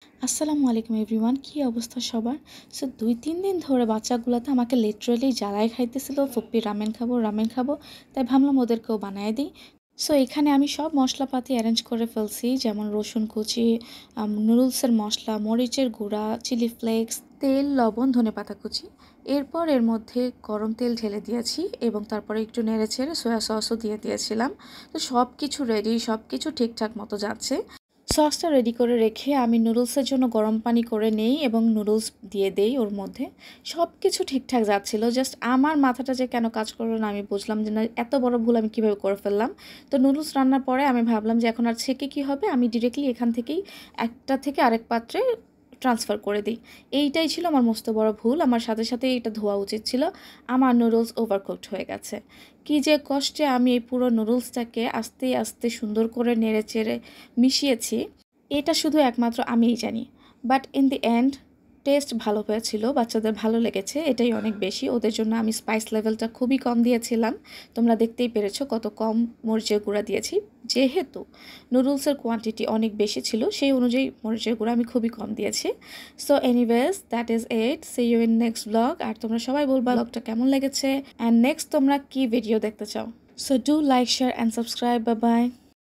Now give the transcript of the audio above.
আসসালামু আলাইকুম এভরিওয়ান, কি অবস্থা সবার? সো ২-৩ দিন ধরে বাচ্চাগুলোতে আমাকে লিটারালি জ্বালায় খাইতেছিল, ফুপ্পি রামেন খাবো, রামেন খাবো। তাই ভাবলাম ওদেরকেও বানায় দিই। সো এখানে আমি সব মশলাপাতি অ্যারেঞ্জ করে ফেলছি, যেমন রসুন কুচি, নুডলসের মশলা, মরিচের গুঁড়া, চিলি ফ্লেক্স, তেল, লবণ, ধনেপাতা কুচি। এরপর এর মধ্যে গরম তেল ঢেলে দিয়েছি এবং তারপরে একটু নেড়েচেড়ে সয়া সসও দিয়ে দিয়েছিলাম। তো সব কিছু রেডি, সব কিছু ঠিকঠাক মতো যাচ্ছে। সসটা রেডি করে রেখে আমি নুডলসের জন্য গরম পানি করে নেই এবং নুডলস দিয়ে দেই ওর মধ্যে। সব কিছু ঠিকঠাক যাচ্ছিল, জাস্ট আমার মাথাটা যে কেন কাজ করলো না আমি বুঝলাম যে না, এত বড় ভুল আমি কীভাবে করে ফেললাম। তো নুডলস রান্নার পরে আমি ভাবলাম যে এখন আর ছেঁকে কী হবে, আমি ডিরেক্টলি এখান থেকেই একটা থেকে আরেক পাত্রে ট্রান্সফার করে দিই। এইটাই ছিল আমার মস্ত বড় ভুল। আমার সাথে সাথে এটা ধোয়া উচিত ছিল। আমার নুডলস ওভারকুকড হয়ে গেছে। কী যে কষ্টে আমি এই পুরো নুডলসটাকে আস্তে আস্তে সুন্দর করে নেড়েচেড়ে মিশিয়েছি, এটা শুধু একমাত্র আমিই জানি। But in the end test ভালো হয়েছিল, বাচ্চাদের ভালো লেগেছে, এটাই অনেক বেশি। ওদের জন্য আমি স্পাইস লেভেলটা খুবই কম দিয়েছিলাম। তোমরা দেখতেই পেরেছো কত কম মরিচের গুঁড়া দিয়েছি। যেহেতু নুডলসের কোয়ান্টিটি অনেক বেশি ছিল, সেই অনুযায়ী মরিচের গুঁড়া আমি খুবই কম দিয়েছি। So anyways, that is it. See you in next blog. আর তোমরা সবাই বলবা ব্লগটা কেমন লেগেছে অ্যান্ড নেক্সট তোমরা কি ভিডিও দেখতে চাও। So do like, share and subscribe. Bye bye.